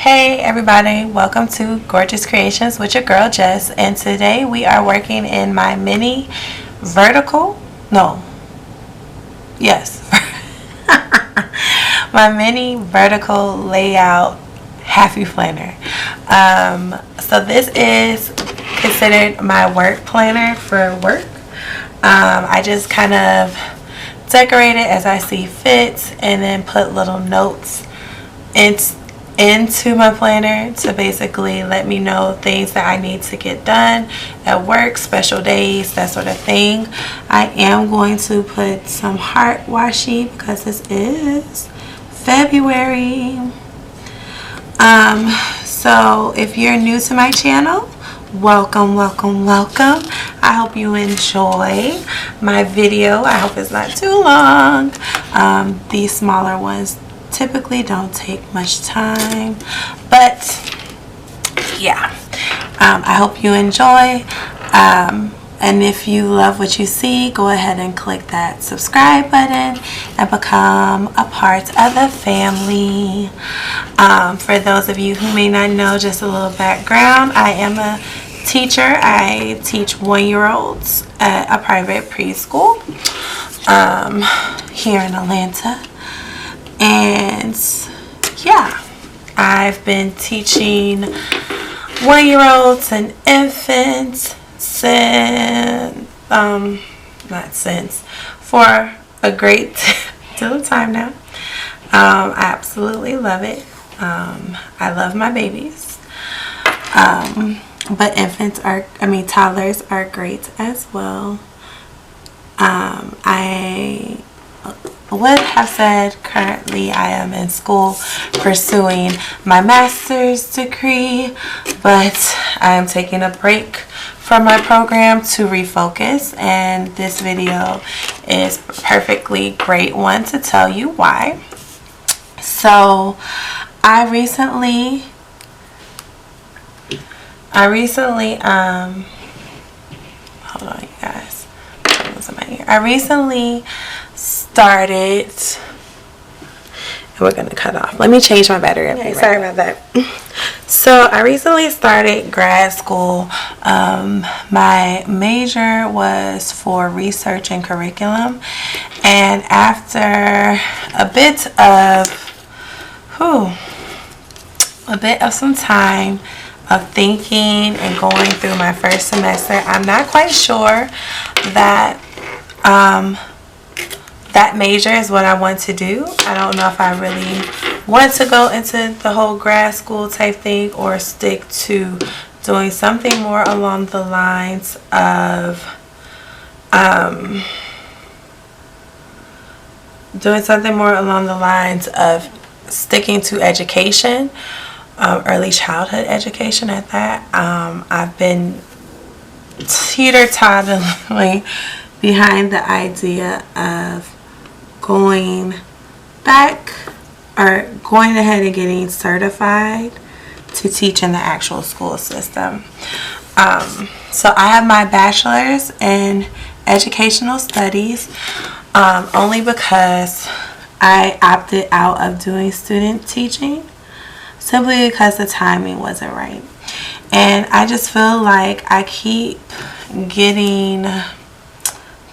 Hey everybody, welcome to GorJess Creations with your girl Jess, and today we are working in my mini vertical, my mini vertical layout half planner. So this is considered my work planner for work. I just kind of decorate it as I see fit and then put little notes into my planner to basically let me know things that I need to get done at work, special days, that sort of thing. I am going to put some heart washi because this is February. So if you're new to my channel, welcome. I hope you enjoy my video. I hope it's not too long. These smaller ones typically don't take much time, but yeah, I hope you enjoy, and if you love what you see, go ahead and click that subscribe button and become a part of the family. For those of you who may not know, just a little background: I am a teacher. I teach 1-year-olds at a private preschool here in Atlanta. And yeah, I've been teaching 1-year-olds and infants for a great deal of time now. I absolutely love it. I love my babies, but toddlers are great as well. I would have said currently I am in school pursuing my master's degree, but I am taking a break from my program to refocus, and this video is a perfectly great one to tell you why. So I recently hold on you guys, what's in my ear? I recently started, and we're gonna cut off. Let me change my battery. Okay, sorry about that. So I recently started grad school. My major was for research and curriculum, and after a bit of some time of thinking and going through my first semester, I'm not quite sure that that major is what I want to do. I don't know if I really want to go into the whole grad school type thing or stick to doing something more along the lines of sticking to education, early childhood education at that. I've been teeter-tottering behind the idea of going ahead and getting certified to teach in the actual school system. So I have my bachelor's in educational studies, only because I opted out of doing student teaching simply because the timing wasn't right. And I just feel like I keep getting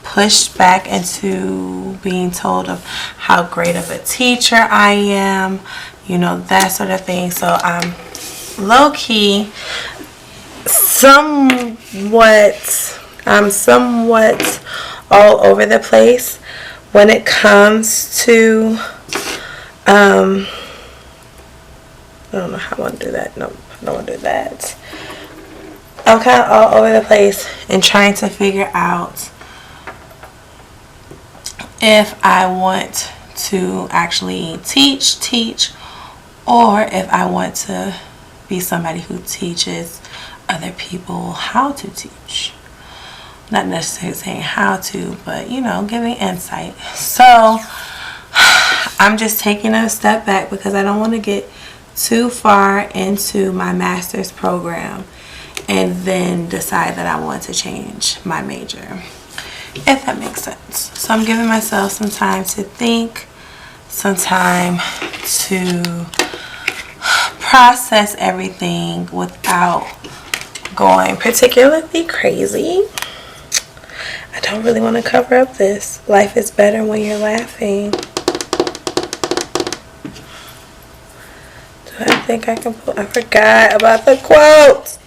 pushed back into being told of how great of a teacher I am, that sort of thing. So I'm low-key somewhat all over the place when it comes to I don't know how I want to do that. No, I don't want to do that. I'm kind of all over the place and trying to figure out if I want to actually teach, or if I want to be somebody who teaches other people how to teach. Not necessarily saying how to, but giving insight. So I'm just taking a step back because I don't want to get too far into my master's program and then decide that I want to change my major, if that makes sense. So I'm giving myself some time to think, some time to process everything without going particularly crazy. I don't really want to cover up this. Life is better when you're laughing. Do I think I can pull? I forgot about the quotes.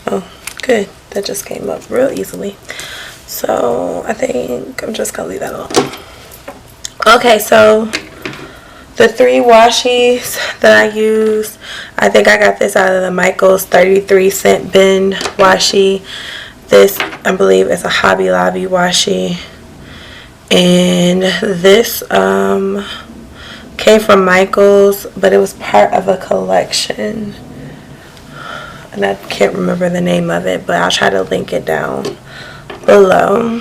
Oh, good. That just came up real easily. So I think I'm just gonna leave that alone. Okay, so the 3 washies that I use, I think I got this out of the Michaels 33-cent bin washi. This, I believe, is a Hobby Lobby washi. And this came from Michaels, but it was part of a collection. And I can't remember the name of it, but I'll try to link it down below.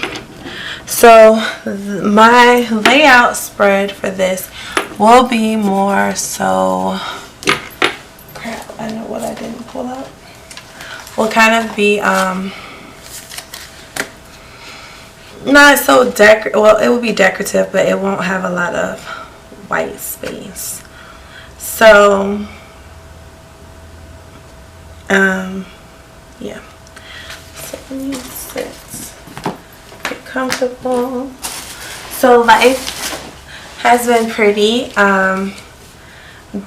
So my layout spread for this will be more so, crap, I know what I didn't pull up, will kind of be not so decorative. Well, it will be decorative, but it won't have a lot of white space. So yeah, so let me sit, get comfortable. So life has been pretty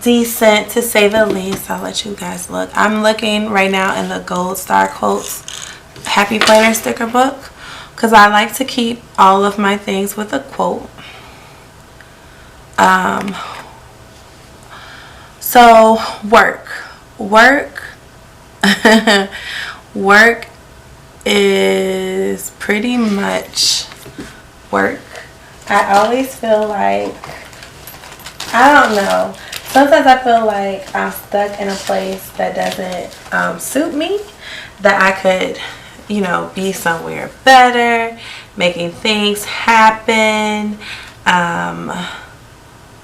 decent, to say the least. I'll let you guys look. I'm looking right now in the Gold Star Quotes Happy Planner sticker book, because I like to keep all of my things with a quote. So work work is pretty much work. I always feel like, I don't know, sometimes I feel like I'm stuck in a place that doesn't suit me, that I could, you know, be somewhere better, making things happen,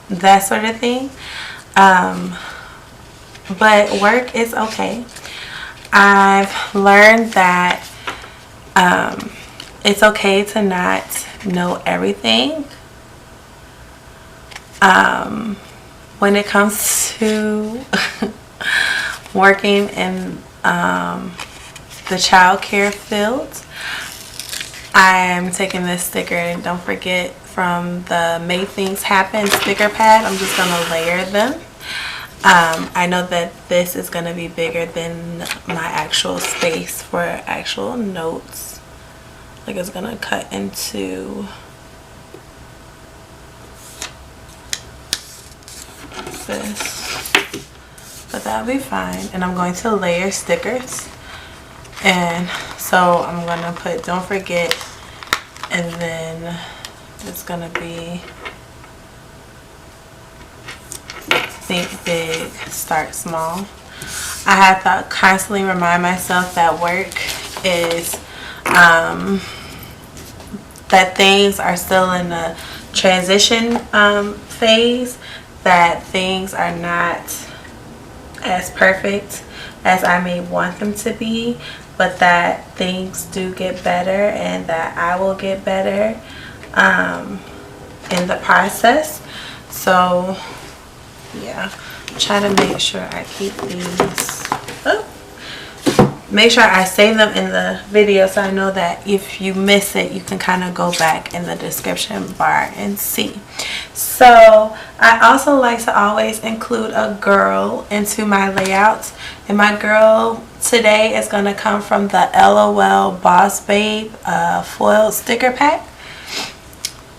that sort of thing. But work is okay. I've learned that it's okay to not know everything. When it comes to working in the child care field, I am taking this sticker, and don't forget, from the Make Things Happen sticker pad. I'm just going to layer them. I know that this is going to be bigger than my actual space for actual notes. Like, it's going to cut into this, but that'll be fine. And I'm going to layer stickers, and so I'm going to put don't forget, and then it's going to be think big, start small. I have to constantly remind myself that work is that things are still in the transition phase, that things are not as perfect as I may want them to be, but that things do get better, and that I will get better in the process. So yeah, try to make sure I keep these up. Make sure I save them in the video, so I know that if you miss it, you can kind of go back in the description bar and see. So I also like to always include a girl into my layouts, and my girl today is going to come from the LOL Boss Babe foil sticker pack.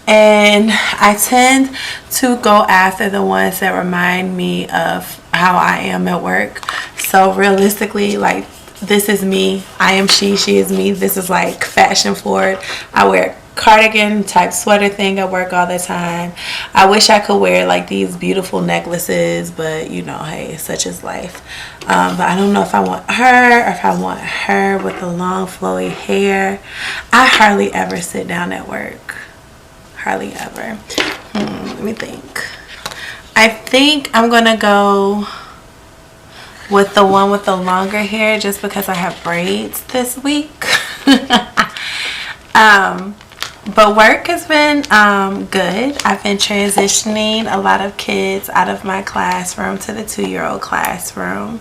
And I tend to go after the ones that remind me of how I am at work. So realistically, like, this is me, I am she, she is me. This is like fashion forward. I wear cardigan type sweater thing at work all the time. I wish I could wear like these beautiful necklaces, but you know, hey, such is life. But I don't know if I want her, or if I want her with the long flowy hair. I hardly ever sit down at work. Hardly ever. Let me think. I think I'm gonna go with the one with the longer hair, just because I have braids this week. But work has been good. I've been transitioning a lot of kids out of my classroom to the 2-year-old classroom.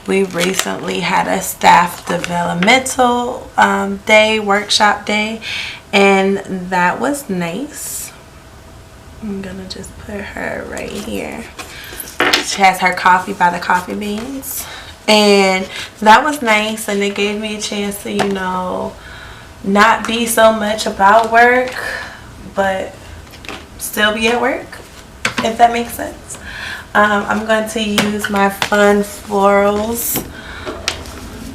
We recently had a staff developmental day, workshop day, and that was nice. I'm gonna just put her right here. She has her coffee by the coffee beans, and that was nice, and it gave me a chance to, you know, not be so much about work but still be at work, if that makes sense. I'm going to use my fun florals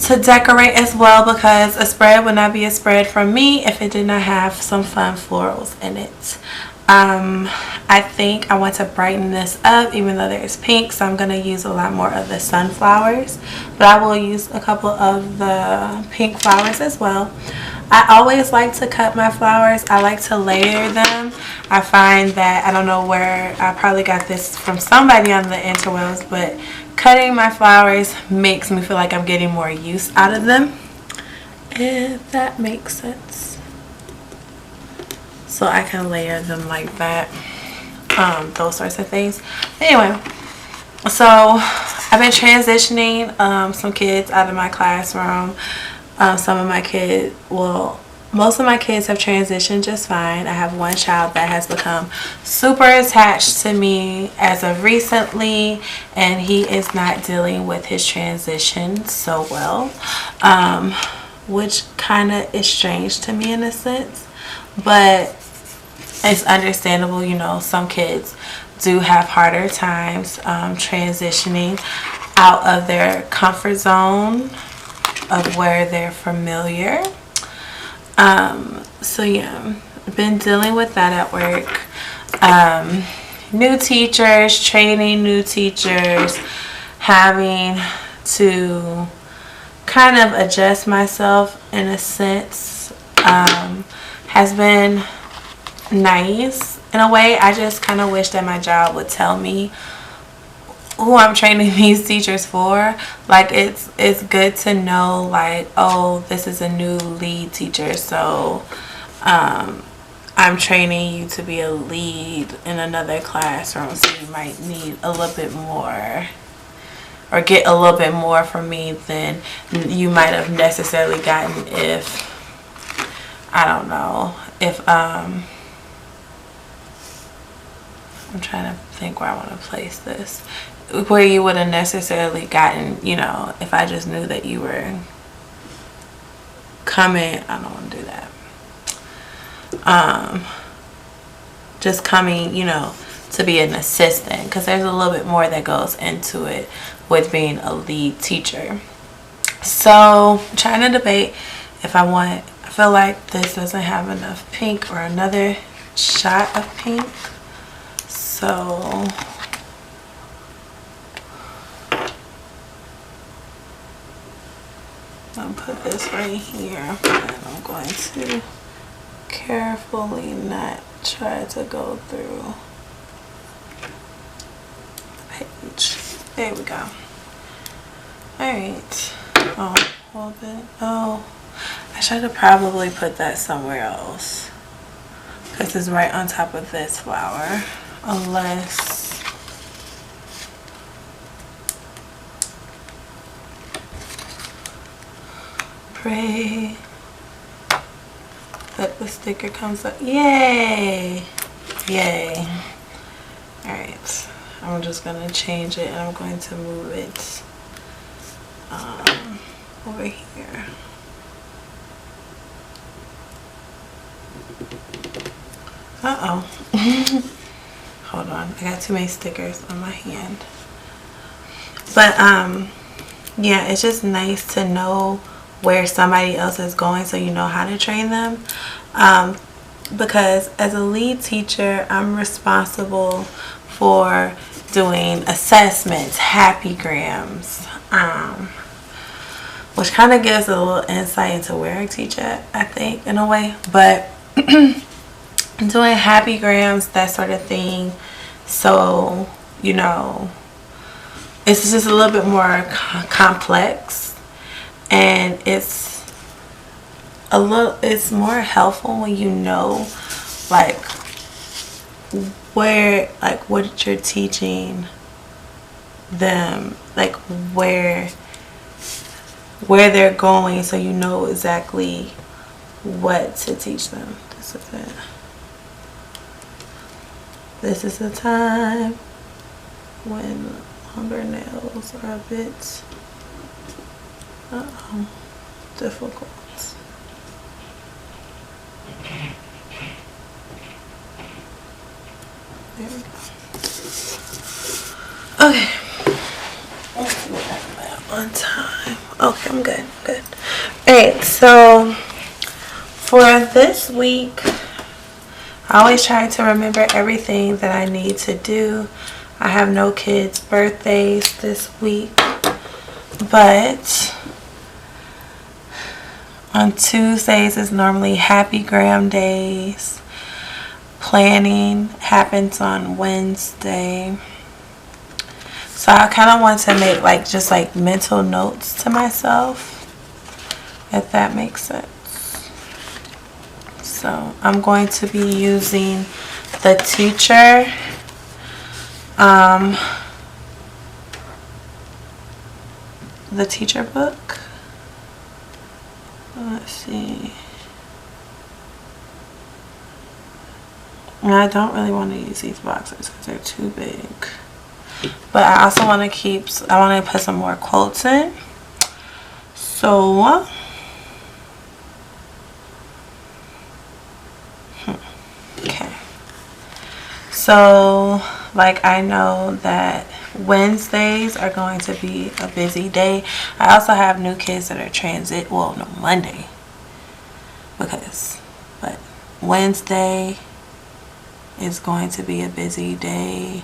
to decorate as well, because a spread would not be a spread from me if it did not have some fun florals in it. I think I want to brighten this up, even though there's pink, so I'm going to use a lot more of the sunflowers, but I will use a couple of the pink flowers as well. I always like to cut my flowers. I like to layer them. I find that, I don't know where, I probably got this from somebody on the interwebs, but cutting my flowers makes me feel like I'm getting more use out of them, if that makes sense. So I can layer them like that, those sorts of things. Anyway, so I've been transitioning some kids out of my classroom. Some of my kids, well, most of my kids have transitioned just fine. I have one child that has become super attached to me as of recently, and he is not dealing with his transition so well, which kind of is strange to me in a sense, but it's understandable. You know, some kids do have harder times transitioning out of their comfort zone of where they're familiar. So yeah, I've been dealing with that at work. New teachers, training new teachers, having to kind of adjust myself in a sense, has been nice in a way. I just kind of wish that my job would tell me who I'm training these teachers for. Like, it's good to know, like, oh, this is a new lead teacher, so I'm training you to be a lead in another classroom, so you might need a little bit more, or get a little bit more from me than you might have necessarily gotten if, I don't know, if I'm trying to think where I want to place this, where you would have necessarily gotten, you know, if I just knew that you were coming. I don't want to do that. Just coming, you know, to be an assistant, because there's a little bit more that goes into it with being a lead teacher. So I'm trying to debate if I feel like this doesn't have enough pink, or another shot of pink. So I'll put this right here, and I'm going to carefully not try to go through the page. There we go. Alright. Oh, hold it. Oh, I should have probably put that somewhere else, because it's right on top of this flower. Unless pray that the sticker comes up. Yay! Yay! Alright, I'm just gonna change it, and I'm going to move it over here. Uh-oh. Hold on, I got too many stickers on my hand. But yeah, it's just nice to know where somebody else is going, so you know how to train them, because as a lead teacher, I'm responsible for doing assessments, happygrams, which kind of gives a little insight into where I teach at, I think, in a way. But doing happygrams, that sort of thing, so you know, it's just a little bit more complex, and it's it's more helpful when you know like where, like what you're teaching them, like where they're going, so you know exactly what to teach them. This is it. This is the time when longer nails are a bit difficult. There we go. Okay. Let's see what I'm at on time. Okay, I'm good. Good. Alright, so for this week, I always try to remember everything that I need to do. I have no kids' birthdays this week, but on Tuesdays is normally Happy Gram days. Planning happens on Wednesday. So I kind of want to make like just like mental notes to myself, if that makes sense. So I'm going to be using the teacher book. Let's see. And I don't really want to use these boxes because they're too big. But I also want to I want to put some more quotes in. So, okay. So, like I know that Wednesdays are going to be a busy day. I also have new kids that are Monday. But Wednesday is going to be a busy day.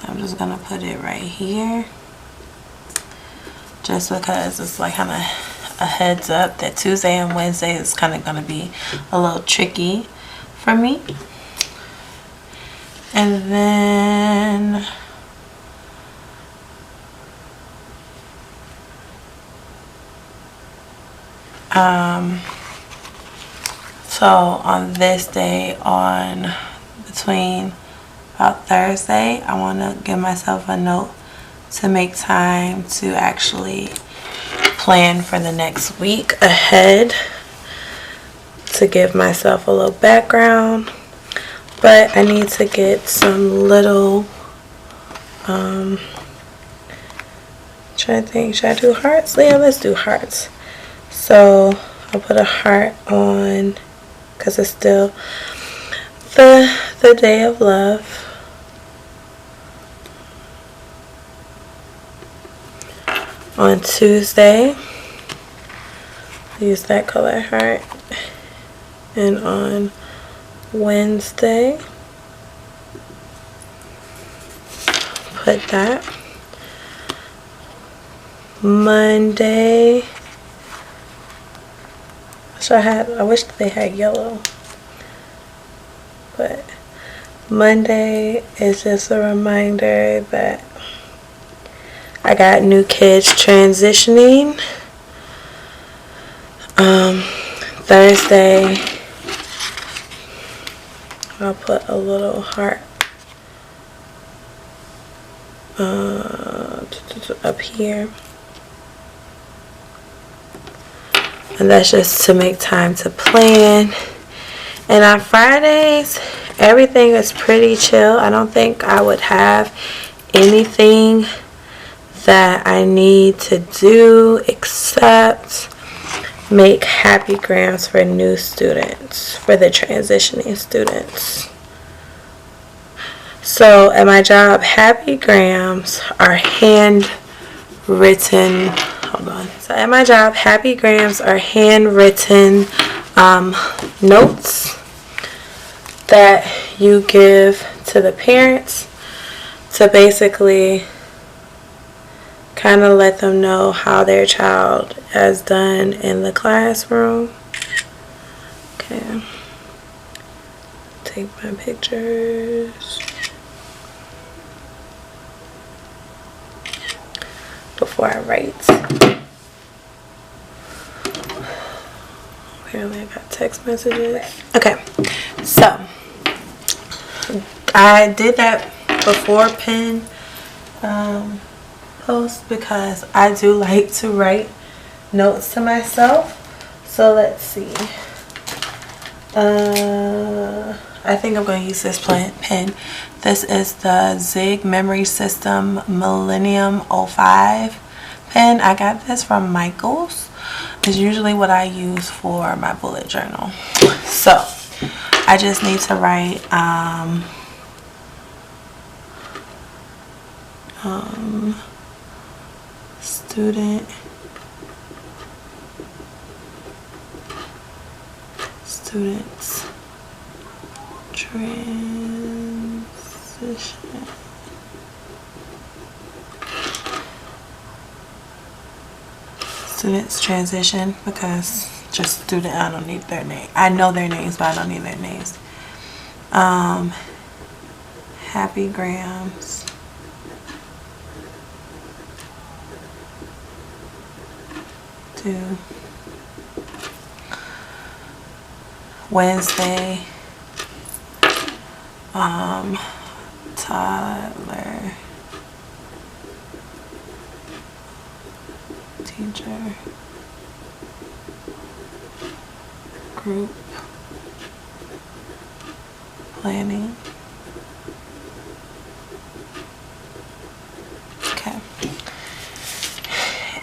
I'm just gonna put it right here, just because it's like kind of a heads up that Tuesday and Wednesday is kind of gonna be a little tricky for me. And then so on this day, between about Thursday, I want to give myself a note to make time to actually plan for the next week ahead, to give myself a little background. But I need to get some little trying to think, should I do hearts? Yeah, let's do hearts. So I'll put a heart on because it's still the day of love. On Tuesday, use that color heart. And on Wednesday, put that. Monday, I wish they had yellow. But Monday is just a reminder that I got new kids transitioning. Thursday, I'll put a little heart up here. And that's just to make time to plan. And on Fridays, everything is pretty chill. I don't think I would have anything that I need to do except make happy grams for new students, for the transitioning students. So at my job, happy grams are handwritten. Hold on. So at my job, happy grams are handwritten notes that you give to the parents to basically kind of let them know how their child has done in the classroom. Okay. Take my pictures before I write. Apparently I got text messages. Okay, so I did that before pen post because I do like to write notes to myself. So let's see. I think I'm going to use this pen. This is the Zig Memory System Millennium 05 pen. I got this from Michael's. It's usually what I use for my bullet journal. So I just need to write students transition. Students transition, because just student, I don't need their name. I know their names, but I don't need their names. Happy Grams. To Wednesday, toddler teacher group planning. Okay.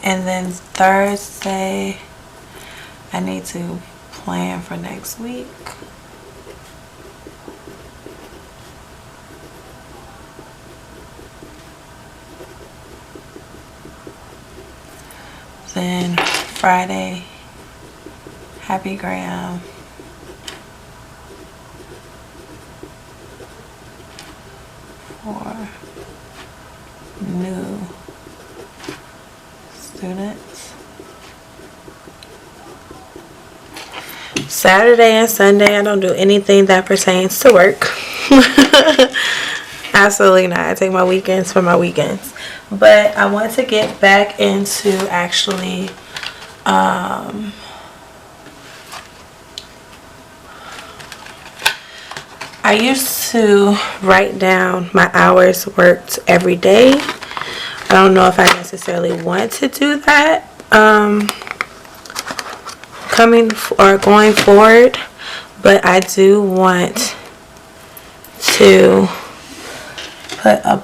And then Thursday, I need to plan for next week. Then Friday, Happy Graham. For new students. Saturday and Sunday, I don't do anything that pertains to work. Absolutely not. I take my weekends for my weekends. But I want to get back into actually I used to write down my hours worked every day. I don't know if I necessarily want to do that going forward, but I do want to put a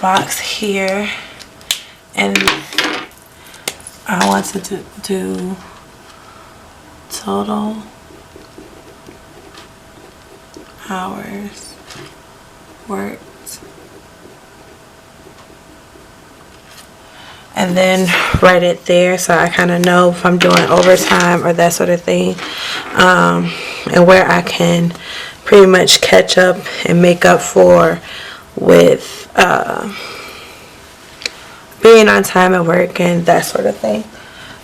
box here, and I want to do total hours worked, and then write it there so I kind of know if I'm doing overtime or that sort of thing, and where I can pretty much catch up and make up for with being on time at work and that sort of thing.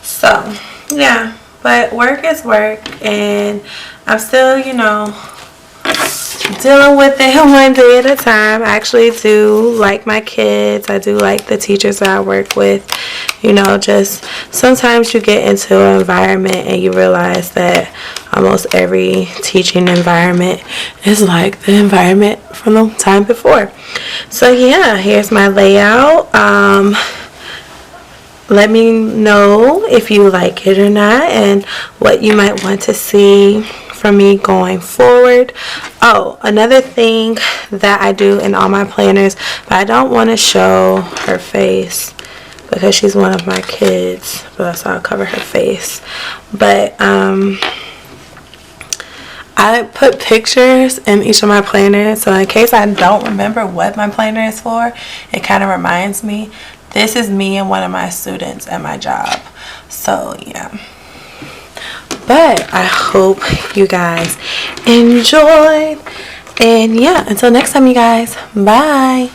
So yeah, but work is work, and I'm still, you know, dealing with it one day at a time. I actually do like my kids. I do like the teachers that I work with. You know, just sometimes you get into an environment and you realize that almost every teaching environment is like the environment from the time before. So yeah, here's my layout. Let me know if you like it or not, and what you might want to see from me going forward. Oh, another thing that I do in all my planners, but I don't want to show her face because she's one of my kids, but so I'll cover her face. But I put pictures in each of my planners, so in case I don't remember what my planner is for, it kind of reminds me. This is me and one of my students at my job. So yeah, but I hope you guys enjoyed, and yeah, until next time, you guys, bye.